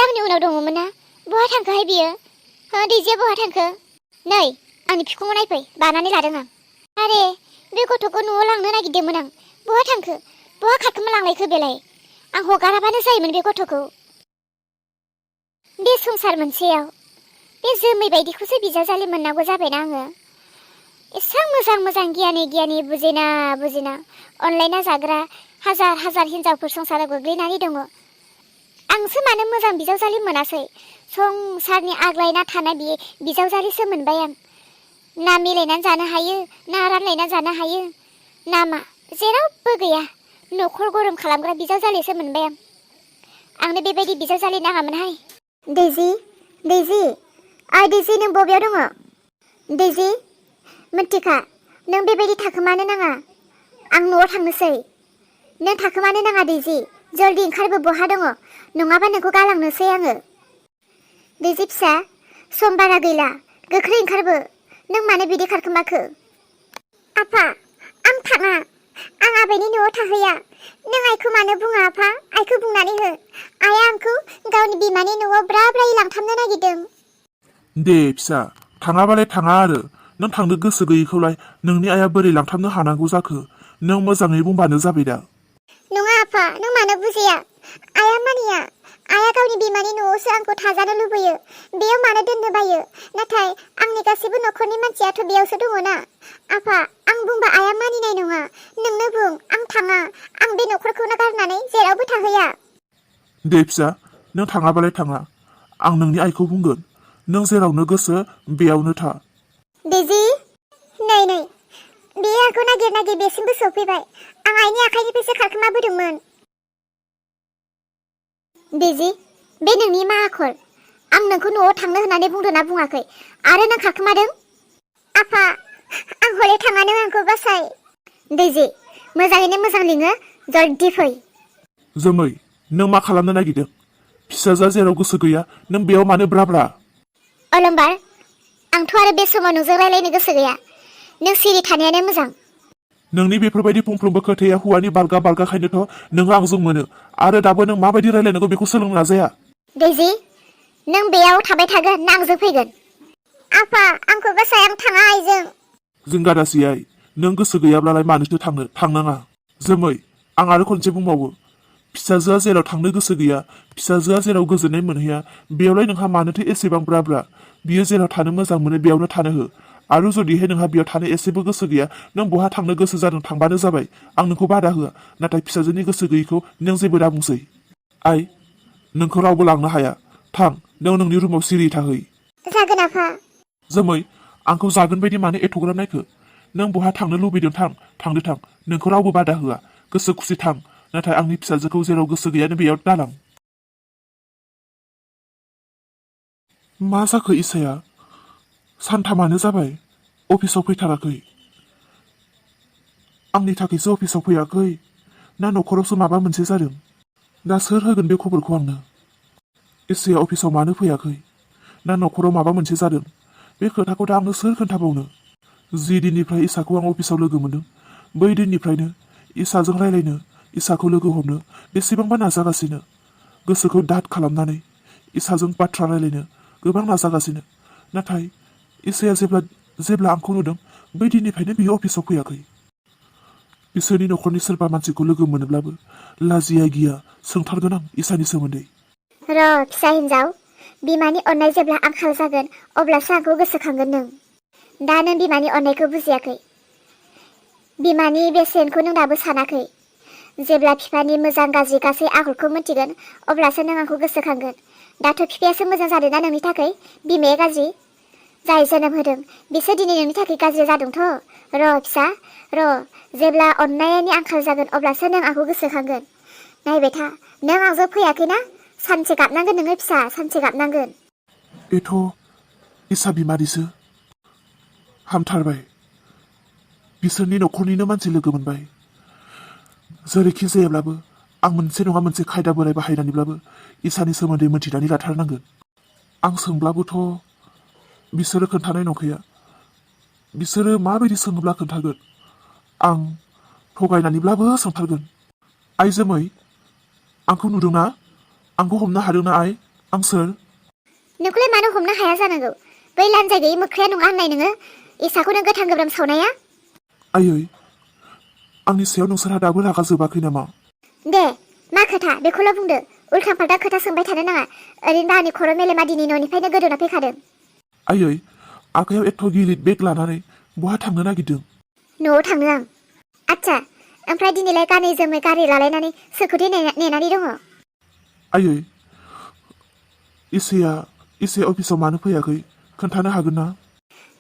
आंनि उनाव दङमोन ना बहा थांखोहाय बियो दैजिया बहा थांखो नै आंनि बिखुङाव नायफै बानानै लादों आं आरे बे गथ'खौ न'आव लांनो नागिरदोंमोन आं बहा थांखो बहा खारखोमा लांलायखो बेलाय आं हगाराबानो जायोमोन बे गथ'खौ बे संसार मोनसेयाव बे जोमै बायदिखौसो बिजावजालि मोननांगौ जाबायना आङो एसां मोजां मोजां गियानि बुजिना अनलायना जाग्रा हाजार हिनजावफोर संसाराव गोग्लैनानै दङ आंसो मानो मोजां बिजावजालि मोनासै संसारनि आग्लायना थानाय बिजावजालिसो मोनबाय आं ना मिलायनानै जानो हायो ना रानलायनानै जानो हायो नामा जेरावबो गैया न'खर गरम खालामग्रा बिजावजालिसो मोनबाय आंनो बेबायदि बिजावजालि नाङामोनहाय दैजि नों बबेयाव दङ दैजि मिथिखा नों बेबायदि थाखोमानो नाङा आं न'आव थांनोसै नों थाखोमानो नाङा दैजि जल्दि ओंखारबो बहा दङ नङाबा नोंखौ गालांनोसै आङो दैजि फिसा सम बारा गैला गोख्रै ओंखारबो नों मानो बिदि खारखोमाखो आफा आं थाङा आं आबैनि न'आव थाहैया नों आइखौ मानो बुङा आफा आइखौ बुंनानै हो आइया आंखौ गावनि बिमानि न'आव ब्रा ब्रायै लांथाबनो नागिरदों दे फिसा थाङाबालाय थाङा आरो नों थांनो गोसो गैयैखौलाय नोंनि आइया बोरै लांथाबनो हानांगौ जाखो नों मोजाङै बुंबानो जाबाय दा नङा आफा नों मानो बुजिया आइया मानिया आइया गावनि बिमानि न'आवसो आंखौ थाजानो लुबैयो बेयाव मानो दोननो बायो नाथाय आंनि गासैबो न'खरनि मानसियाथ' बेयावसो दङना आफा आं बुंबा आइया मानिनाय नङा नोंनो बुं आं थाङा आं बे न'खरखौनो गारनानै जेरावबो थाहैया दे फिसा नों थाङाबालाय थाङा आं नोंनि आइखौ बुंगोन नों जेरावनो गोसो बेयावनो था दैजि नै बे आंखौ नागिर बेसिमबो सफैबाय आं आइनि आखाइनिफ्रायसो खारखोमाबोदोंमोन दैजि बे नोंनि मा आखल आं नोंखौ न'आव थांनो होननानै बुंदोंना बुङाखै आरो नों खारखोमादों आफा आं हले थाङा नों आंखौ बासाय दैजि मोजाङैनो मोजां लिङो जल्दि फै जोमै नों मा खालामनो नागिरदों फिसाजोआ जेराव गोसो गैया नों बेयाव मानो ब्रा अलंबार आंथ' आरो बे समाव नोंजों रायलायनो गोसो गैया नों सिरि थानायानो मोजां नोंनि बेफोरबायदि फंफ्रोमबो खोथाया हौवानि बारगाखायनोथ' नोङो आंजों मोनो आरो दाबो नों माबायदि रायलायनांगौ बेखौ सोलोंनो नाजाया दैजि नों बेयाव थाबाय थागोन ना आंजों फैगोन आफा आंखौ बासाय आं थाङा आइजों जिंगादासि आइ नों गोसो गैयाब्लालाय मानोथो थांनाङा जोमै आं आरो खनसे बुंबावो फिसाजोआ जेराव थांनो गोसो गैया फिसाजोआ जेराव गोजोननाय मोनहैया बेयावलाय नोंहा मानोथो एसेबां ब्रा बियो जेराव थानो मोजां मोनो बेयावनो थानो हो आरो जुदिहाय नोंहा बेयाव थानो एसेबो गोसो गैया नों बहा थांनो गोसो जादों थांबानो जाबाय आं नोंखौ बादा होआ नाथाय फिसाजोनि गोसो गैयैखौ नों जेबो दा बुंसै आइ नोंखौ रावबो लांनो हाया थां नों नोंनि रुमाव सिरि थाहै जागोन आफा जोमै आंखौ जागोन बायदि मानो एथ'ग्राब नायखो नों बहा थांनो लुबैदों थांदो थां नोंखौ रावबो बादा होआ गोसो खुसि थां नाथाय आंनि फिसाजोखौ जेराव गोसो गैयानो बेयाव दालां मा जाखो इसाया सानथामानो जाबाय अफिसाव फैथाराखै आंनि थाखायसो अफिसाव फैयाखै ना न'खरावसो माबा मोनसे जादों दा सोर होगोन बे खबरखौ आंनो इसाया अफिसाव मानो फैयाखै ना न'खराव माबा मोनसे जादों बे खोथाखौ दा आंनो सोर खोन्थाबावनो जि दिननिफ्राय इसाखौ आं अफिसाव लोगो मोनदों बै दिननिफ्रायनो इसाजों रायलायनो इसाखौ लोगो हमनो बेसेबांबा नाजागासिनो गोसोखौ दाद खालामनानै इसाजों बाथ्रा रायलायनो गोबां नाजागासिनो नाथाय इसाया जेब्ला आंखौ नुदों बै दिननिफ्रायनो बियो अफिसाव फैयाखै बिसोरनि न'खरनि सोरबा मानसिखौ लोगो मोनोब्लाबो लाजिया गिया सोंथारगोन आं इसानि सोमोन्दै र' फिसा हिन्जाव बिमानि अननाय जेब्ला आंखाल जागोन अब्लासो आंखौ गोसोखांगोन नों दा नों बिमानि अननायखौ बुजियाखै बिमानि बेसेनखौ नों दाबो सानाखै जेब्ला बिफानि मोजां गाज्रि गासै आखलखौ मिन्थिगोन अब्लासो नों आंखौ गोसोखांगोन दाथ' बिफायासो मोजां जादोंना नोंनि थाखाय बिमाया गाज्रि जाय जोनोम होदों बिसोर दिनै नोंनि थाखाय गाज्रि जादोंथ' र' फिसा र' जेब्ला अननायनि आंखाल जागोन अब्लासो नों आंखौ गोसोखांगोन नायबाय था नों आंजों फैयाखैना सानसे गाबनांगोन नोङो फिसा सानसे गाबनांगोन बेथ' इसा बिमादैसो हामथारबाय बिसोरनि न'खरनिनो मानसि लोगो मोनबाय जेरैखि जायाब्लाबो आं मोनसे नङा मोनसे खायदा बोराय बाहायनानैब्लाबो इसानि सोमोन्दै मिथिनानै लाथारनांगोन आं सोंब्लाबोथ' बिसोरो खोन्थानाय नंखाया बिसोरो माबायदि सोङोब्ला खोन्थागोन आं थगायनानैब्लाबो सोंथारगोन आइ जोमै आंखौ नुदोंना आंखौ हमनो हादोंना आइ आं सोर? नोंखौलाय मानो हमनो हाया जानांगौ? बै लान्जाय गैयै मोख्राया नङा होननाय नोङो? इसाखौ नों गोथां गोब्राम सावनाया? आयै, आंनि सायाव नोंसोरहा दाबो रागा जोबाखै नामा? दे, मा खोथा बेखौल' बुंदो। उल्था फाल्था खोथा सोंबाय थानो नाङा। ओरैनोबा आंनि खर' मेलेमा दिनै न'निफ्रायनो गोदोना फैखादों। आयै, आखायाव एथ' गिलिर बेग लानानै बहा थांनो नागिरदों? न'आव थाङो आं। आदसा, ओमफ्राय दिनैलाय गानै जोमै गारि लालायनानै सोरखौथो नेनानै दङ? आयै, इसे अफिसाव मानो फैयाखै खोन्थानो हागोन ना?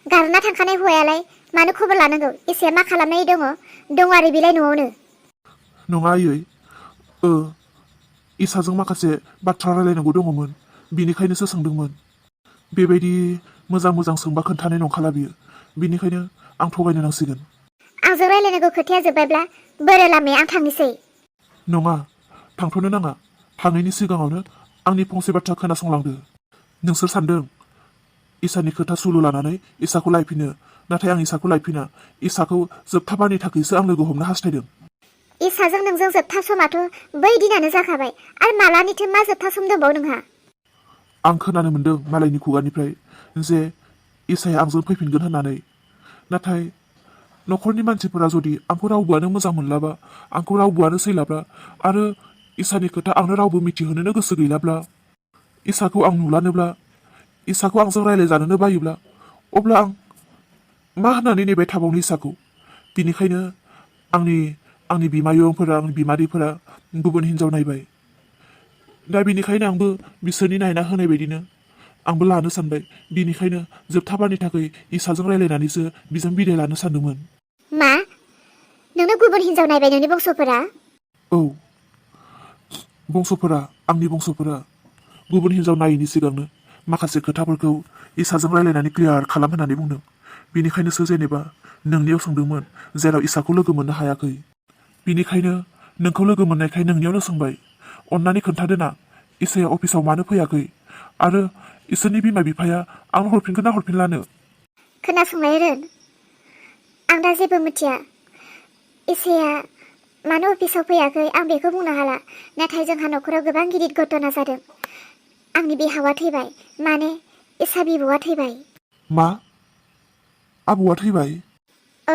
गारना थांखानाय हौवायालाय मानो खबर लानांगौ? इसे मा खालामनाय दङ आरो बेलाय न'आवनो। नङा आयै, इसाजों माखासे बाथ्रा रायलायनांगौ दङमोन, बिनिखायनोसो सोंदोंमोन। बेबायदि मोजां मोजां सोंबा खोन्थानाय नंखाला बियो, बिनिखायनो आं थगायनो नांसिगोन। आंजों रायलायनांगौ खोथाया जोब्बायब्ला बोरो लामाया आं थांनोसै। नङा, थांथ'नो नाङा। थांनायनि सिगाङावनो आंनि फंसे बाथ्रा खोनासंलांदो। नोंसोर सानदों इसानि खोथा सुलु लानानै इसाखौ लायफिनो, नाथाय आं इसाखौ लायफिना। इसाखौ जोबथा बारनि थाखायसो आं लोगो हमनो हास्थायदों। इसाजों नोंजों जोबथा समाथ' बै दिनानो जाखाबाय, आरो मालानिथो मा जोबथा सम दंबावो नोंहा? आं खोनानो मोनदों मालायनि खुगानिफ्राय जे इसाया आंजों फैफिनगोन होननानै। नाथाय न'खरनि मानसिफोरा जुदि आंखौ रावबोआनो मोजां मोनलाबा, आंखौ रावबोआनो सैलाब्ला, आरो इसानि खोथा आंनो रावबो मिथिहोनोनो गोसो गैलाब्ला, इसाखौ आं नुलानोब्ला, इसाखौ आंजों रायलायजानोनो बायोब्ला, अब्ला आं मा होननानै नेबाय थाबावनो इसाखौ? बिनिखायनो आंनि बिमायंफोरा, आंनि बिमादैफोरा गुबुन हिनजाव नायबाय। दा बिनिखायनो आंबो बिसोरनि नायना होनाय बायदिनो आंबो लानो सानबाय। बिनिखायनो जोबथा बारनि थाखाय इसाजों रायलायनानैसो बिजों बिदाय लानो सानदोंमोन। मा? नोंनो गुबुन हिनजाव नायबाय नोंनि बंस'फोरा? औ, आंनि बंस'फोरा गुबुन हिनजाव नायैनि सिगांनो माखासे खोथाफोरखौ इसाजों रायलायनानै क्लियार खालाम होननानै बुंदों। बिनिखायनोसो जेनेबा नोंनियाव सोंदोंमोन, जेराव इसाखौ लोगो मोननो हायाखै। बिनिखायनो नोंखौ लोगो मोननायखाय नोंनियावनो सोंबाय। अन्नानै खोन्थादोना, इसाया अफिसाव मानो फैयाखै? आरो इसोरनि बिमा बिफाया आंनो हरफिनगोन ना हरफिनलानो? खोनासंनाय रोन, आं दा जेबो मिथिया। इसाया मानो अफिसाव फैयाखै आं बेखौ बुंनो हाला। नाथाय जोंहा न'खराव गोबां गिदिर घटना जादों। आंनि बिहावा थैबाय, माने इसा बिबौआ थैबाय। मा? आबौआ थैबाय? औ,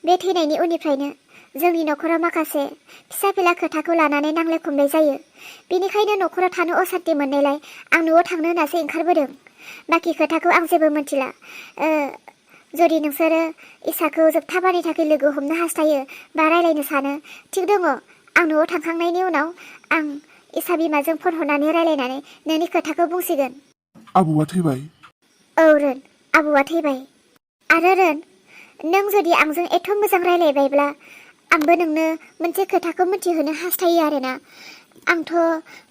बे थैनायनि उननिफ्रायनो जोंनि न'खराव माखासे फिसा फिला खोथाखौ लानानै नांलाय खमलाय जायो। बेनिखायनो न'खराव थानो असान्ति मोननायलाय आं न'आव थांनो होननासो ओंखारबोदों। बाखि खोथाखौ आं जेबो मिथिला। जुदि नोंसोरो इसाखौ जोबथा बारनि थाखाय लोगो हमनो हास्थायो बा रायलायनो सानो, थिग दङ। आं न'आव थांखांनायनि उनाव आं इसा बिमाजों फन हरनानै रायलायनानै नोंनि खोथाखौ बुंसिगोन। आबौआ थैबाय? औ रोन, आबौआ थैबाय। आरो रोन, नों जुदि आंजों एथ' मोजां रायलायबायब्ला आंबो नोंनो मोनसे खोथाखौ मिथिहोनो हास्थायो आरोना। आंथ'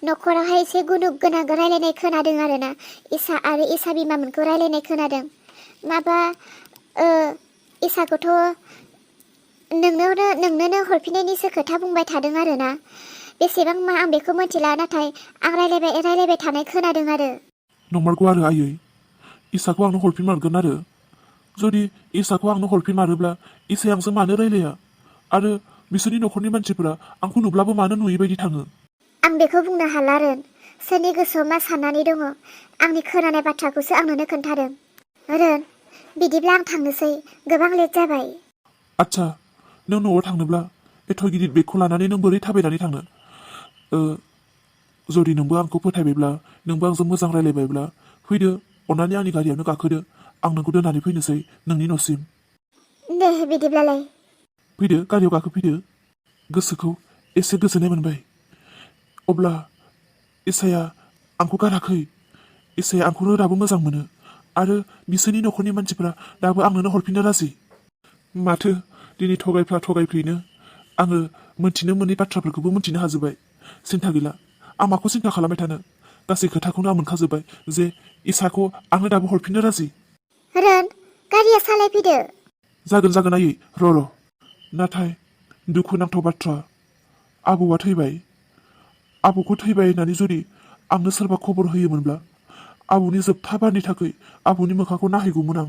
न'खरावहाय एसे गुनुब गोनां रायलायनाय खोनादों आरोना। इसा आरो इसा बिमामोनखौ रायलायनाय खोनादों। माबा इसाखौथ' नोंनोनो हरफिननायनिसो खोथा बुंबाय थादों आरोना। बेसेबां मा आं बेखौ मिथिला, नाथाय आं रायलायबाय थानाय खोनादों आरो। नंमारगौ आरो आयै, इसाखौ आंनो हरफिनमारगोन आरो। जुदि इसाखौ आंनो हरफिनमारोब्ला इसाया आंजों मानो रायलाया? आरो बिसोरनि न'खरनि मानसिफोरा आंखौ नुब्लाबो मानो नुयै बायदि थाङो? आं बेखौ बुंनो हाला रोन। सोरनि गोसोआव मा साननानै दङ, आंनि खोनानाय बाथ्राखौसो आंनोनो खोन्थादों। रोन, बिदिब्ला आं थांनोसै, गोबां लेट जाबाय। आच्छा, नों न'आव थांनोब्ला एथ' गिदिर बेगखौ लानानै नों बोरै थाबायनानै थांनो? जुदि नोंबो आंखौ फोथायबायब्ला, नोंबो आंजों मोजां रायलायबायब्ला फैदो, अन्नानै आंनि गारियावनो गाखोदो। आं नोंखौ दोननानै फैनोसै नोंनि न'सिम। दे बिदिब्लालाय। फैदो, गारियाव गाखोफैदो। गोसोखौ एसे गोजोननाय मोनबाय। अब्ला इसाया आंखौ गाराखै। इसाया आंखौनो दाबो मोजां मोनो। आरो बिसोरनि न'खरनि मानसिफोरा दाबो आंनोनो हरफिननो राजि। माथो दिनै थगायफ्लेनो आङो मोनथिनो मोनै बाथ्राफोरखौबो मोनथिनो हाजोब्बाय। सिन्था गैला, आं माखौ सिन्था खालामबाय थानो? गासै खोथाखौनो आं मोनखाजोब्बाय जे इसाखौ आंनो दाबो हरफिननो राजि। रोन, गारिया सालायफैदो। जागोन आयै, र'। नाथाय दुखुनांथाव बाथ्रा, आबौआ थैबाय। आबौखौ थैबाय होननानै जुदि आंनो सोरबा खबर होयोमोनब्ला, आबौनि जोबथा बारनि थाखाय आबौनि मोखांखौ नायहैगौमोन आं।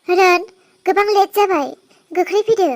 रोन, गोबां लेट जाबाय, गोख्रै फैदो।